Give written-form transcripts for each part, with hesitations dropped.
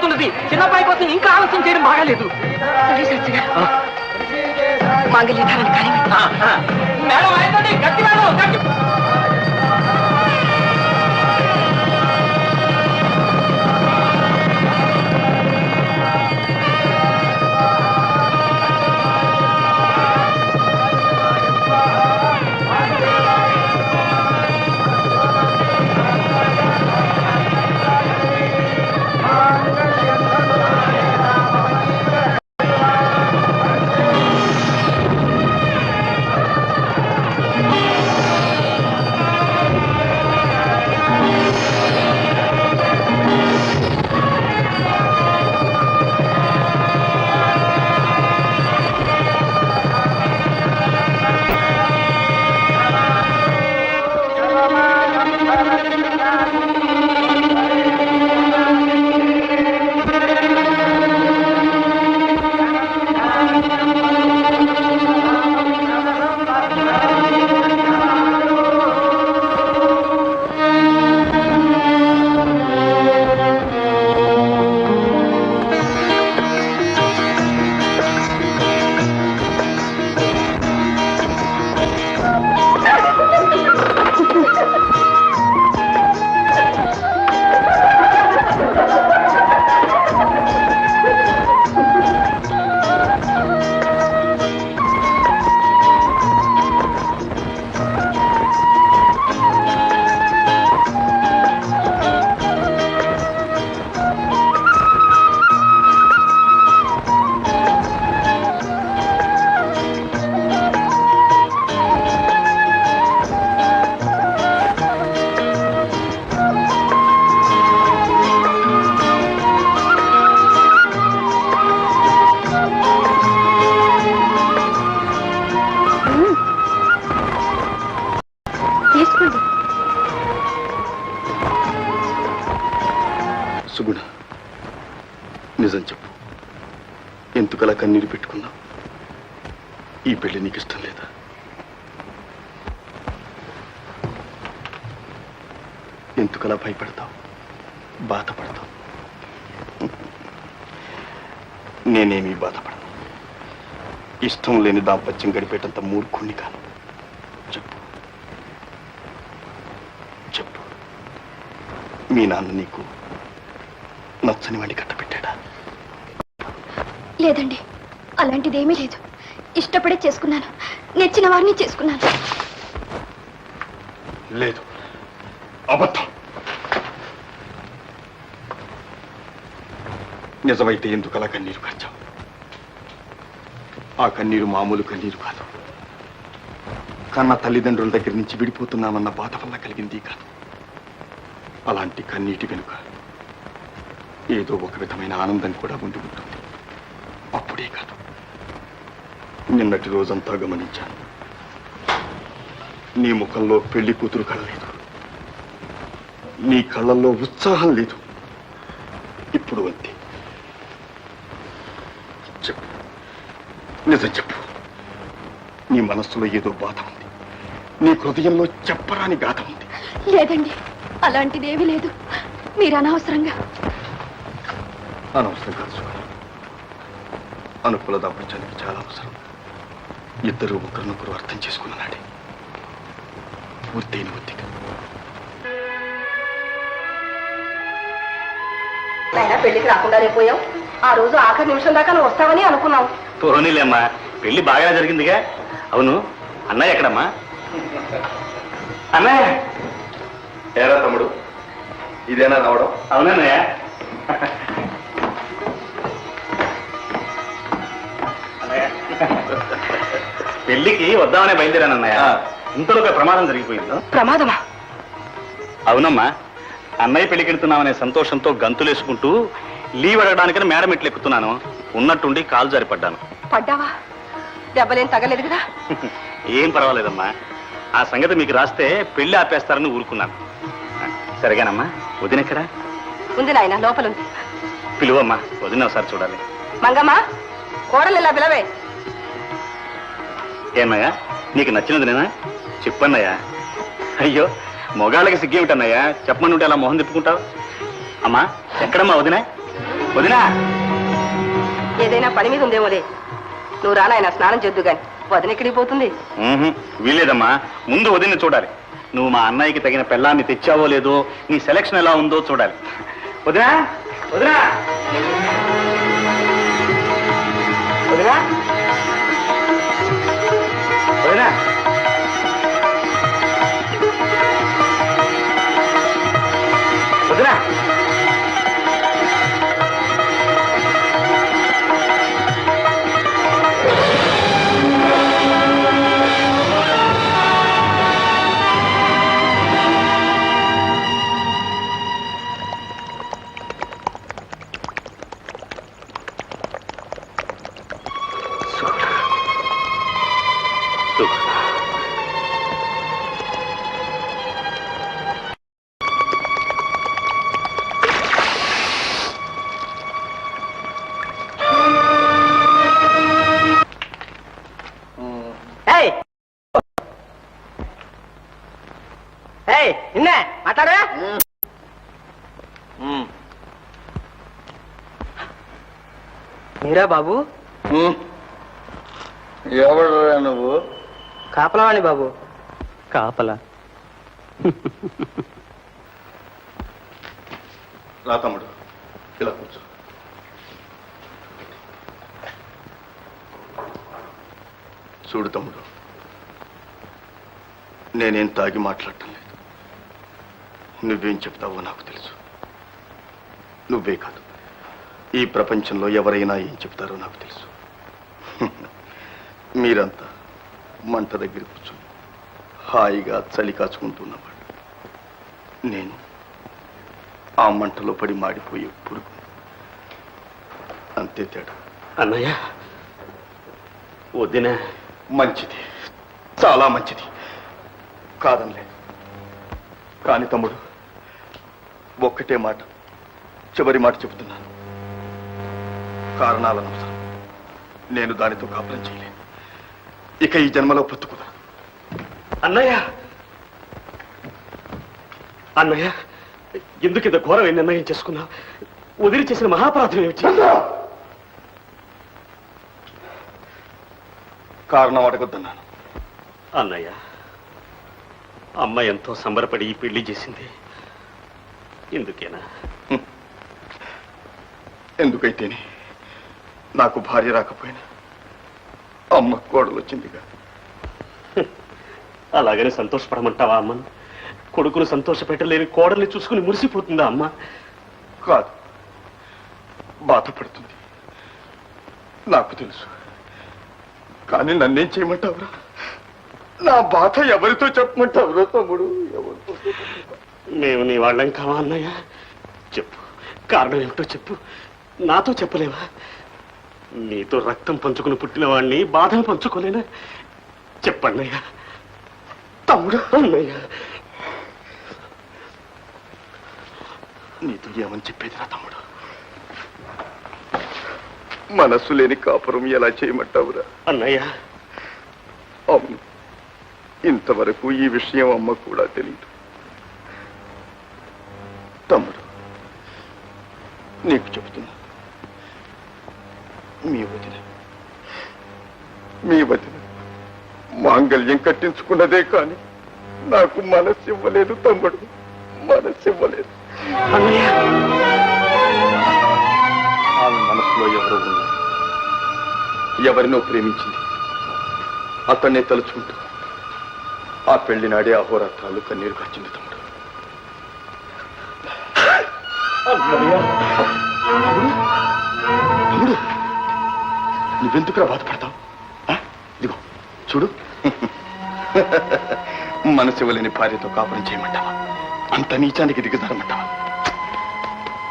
అయిపోతున్నది. చిన్నపాయి కోసం ఇంకా ఆలస్యం చేయడం బాగాలేదు. మాంగళ్యధారణ కానీ మేడం అయిందండి. గట్టి మేడం గట్టి. సుగుణ, నిజం చెప్పు, ఎందుకలా కన్నీరు పెట్టుకున్నావు? ఈ పెళ్లి నీకు ఇష్టం లేదా? ఎందుకలా భయపడతావు, బాధపడతావు? నేనేమీ బాధపడను. ఇష్టం లేని దాంపత్యం గడిపేటంత మూర్ఖుణ్ణి కాను. చెప్పు చెప్పు, మీ నాన్న నీకు నచ్చని వాడిని కట్టబెట్టాడా? లేదండి, అలాంటిదేమీ లేదు. ఇష్టపడే చేసుకున్నాను, నచ్చిన వారిని చేసుకున్నాను. లేదు, అబద్ధం. నిజమైతే ఎందుకు అలా కన్నీరు కార్చావు? ఆ కన్నీరు మామూలు కన్నీరు కాదు. కన్న తల్లిదండ్రుల దగ్గర నుంచి విడిపోతున్నామన్న బాధ వల్ల కలిగింది కాదు. అలాంటి కన్నీటి వెనుక ఏదో ఒక విధమైన ఆనందం కూడా ఉండి ఉంటుంది. అప్పుడే కాదు, నిన్నటి రోజంతా గమనించాను. నీ ముఖంలో పెళ్లి కూతురు కళ్ళలేదు, నీ కళ్ళల్లో ఉత్సాహం లేదు. ఇప్పుడు అంతే. చెప్పు, నిజం చెప్పు. నీ మనస్సులో ఏదో బాధ ఉంది, నీ హృదయంలో చెప్పరాని గాథ ఉంది. లేదండి, అలాంటిదేమీ లేదు. మీరు అనవసరంగా అనవసరం కాదు. అనుకూల దాంపత్యానికి చాలా అవసరం. ఇద్దరు ఒకరినొకరు అర్థం చేసుకున్నాడే పూర్తయిన ఒత్తిక. పెళ్లికి రాకుండా రేపోయావు. ఆ రోజు ఆఖరి నిమిషం దాకా నువ్వు వస్తావని అనుకున్నావు. పోనీలేమ్మా, పెళ్లి బాగా జరిగిందిగా. అవును, అన్నయ్య ఎక్కడమ్మా? అన్నయ్య ఏరా తమ్ముడు, ఇదేనా రావడం? అవునన్నయ్య. పెళ్లికి వద్దామనే బయలుదేరానన్నయ్య. ఇంతలో ఒక ప్రమాదం జరిగిపోయింది. ప్రమాదమా? అవునమ్మా, అన్నయ్య పెళ్లికి వెళ్తున్నామనే సంతోషంతో గంతులేసుకుంటూ లీవ్ అడగడానికని మేడం ఇట్లు ఎక్కుతున్నాను. ఉన్నట్టుండి కాలు జారిపడ్డాను. పడ్డావా? దెబ్బలేం తగలేదు కదా? ఏం పర్వాలేదమ్మా. ఆ సంగతి మీకు రాస్తే పెళ్లి ఆపేస్తారని ఊరుకున్నాను. సరిగానమ్మా? వదినెక్కడా? ఉంది నాయన, లోపలుంది. పిలువమ్మా, వదిన ఒకసారి చూడాలి. మంగమ్మ, కోడలు ఇలా పిలవే. ఏమయ్యా, నీకు నచ్చినదినేనా? చెప్పన్నయ్యా. అయ్యో, మొగాళ్ళకి సిగ్గేమిటన్నయ్యా, చెప్పమని ఉంటే అలా మొహం తిప్పుకుంటావు. అమ్మా, ఎక్కడమ్మా వదినే? వదినా ఏదైనా పని మీద ఉందేమోలే. నువ్వు రానాయన స్నానం చేద్దు గాని. వదిన ఎక్కడికి పోతుంది? వీలేదమ్మా, ముందు వదిన చూడాలి. నువ్వు మా అన్నయ్యకి తగిన పెళ్ళాన్ని తెచ్చావో లేదో, నీ సెలక్షన్ ఎలా ఉందో చూడాలి. వదినా వదినా వదినా వదినా వదినా என்ன மாட்டாரு? మీరా బాబు? ఎవడురా నువ్వు? కాపలవాణి బాబు. కాపలా? రా తమ్ముడు, ఇలా కూర్చో. చూడు తమ్ముడు, నేనేం తాగి మాట్లాడటం లేదు. నువ్వేం చెప్తావో నాకు తెలుసు. నువ్వే కాదు, ఈ ప్రపంచంలో ఎవరైనా ఏం చెప్తారో నాకు తెలుసు. మీరంతా మంట దగ్గర కూర్చొని హాయిగా చలి కాచుకుంటున్నవాడు. నేను ఆ మంటలో పడి మాడిపోయే పురుగు. అంతే తేడా. అన్నయ్య వదిన మంచిది, చాలా మంచిది, కాదనిలే. కాని తమ్ముడు, ఒక్కటే మాట, చివరి మాట చెబుతున్నాను. కారణాలనవసరం, నేను దానితో కాపురం చేయలేను. ఇక ఈ జన్మలో బ్రతుకుదా. అన్నయ్య అన్నయ్య ఎందుకు ఇంత ఘోరమైన నిర్ణయం చేసుకున్నా? వదిలి చేసిన మహాపరాధం ఏమిటి? కారణం అడగొద్దన్నాను. అన్నయ్య, అమ్మ ఎంతో సంబరపడి ఈ పెళ్లి చేసింది ఎందుకేనా? ఎందుకైతేనే, నాకు భార్య రాకపోయినా అమ్మ కోడలు వచ్చిందిగా. అలాగని సంతోషపడమంటావా అమ్మను? కొడుకును సంతోషపెట్టలేని కోడల్ని చూసుకుని మురిసిపోతుందా అమ్మ? కాదు, బాధపడుతుంది, నాకు తెలుసు. కానీ నన్నేం చేయమంటావురా? నా బాధ ఎవరితో చెప్పమంటావురా తమ్ముడు? ఎవరితో? మేము నీ వాళ్ళం కావా అన్నయ్య? చెప్పు, కారణం ఏమిటో చెప్పు. నాతో చెప్పలేవా? నీతో రక్తం పంచుకుని పుట్టిన వాడిని బాధను పంచుకోలేనా? చెప్పన్నయ్య. తమ్ముడు, అన్నయ్య, నీతో ఏమని చెప్పేదిరా తమ్ముడు? మనస్సు లేని కాపురం ఎలా చేయమంటావురా? అన్నయ్య, అవును, ఇంతవరకు ఈ విషయం అమ్మ కూడా తెలియదు. తమ్ముడు, నీకు చెబుతున్నా, మీ వదిన మాంగళ్యం కట్టించుకున్నదే కానీ నాకు మనస్సు ఇవ్వలేదు తమ్ముడు, మనస్సు ఇవ్వలేదు. అన్నయ్య, ఆమె మనసులో ఎవరో ఉన్నారు, ఎవరినో ప్రేమించింది. అతన్నే తలుచుకుంటూ ఆ పెళ్లి నాడే అహోరాత్రాలు కన్నీరు కాచింది తమ్ముడు. తమ్ముడు, నువ్వెందుకురా బాధపడతావు? ఇదిగో చూడు, మనసు ఇవ్వలేని భార్యతో కాపురం చేయమంటావా? అంత నీచానికి దిగజారమంటావా?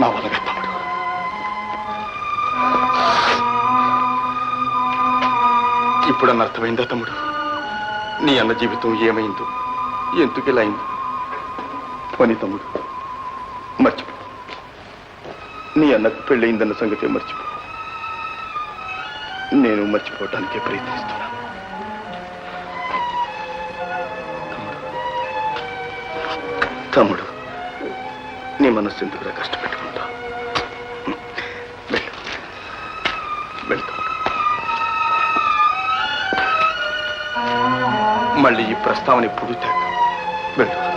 నా వల్లగా తమ్ముడు. ఇప్పుడన్న అర్థమైందా తమ్ముడు? నీ అన్న జీవితం ఏమైందో, ఎందుకు ఇలా అయిందో? పని తమ్ముడు, మర్చిపో. నీ అన్నకు పెళ్ళయిందన్న సంగతే మర్చిపో. నేను మర్చిపోవటానికే ప్రయత్నిస్తున్నా. తమ్ముడు, నీ మనస్సు ఎందుకురా కష్టపెట్టుకుంటా? మళ్ళీ ఈ ప్రస్తావన ఎప్పుడు తేక వెళ్ళు.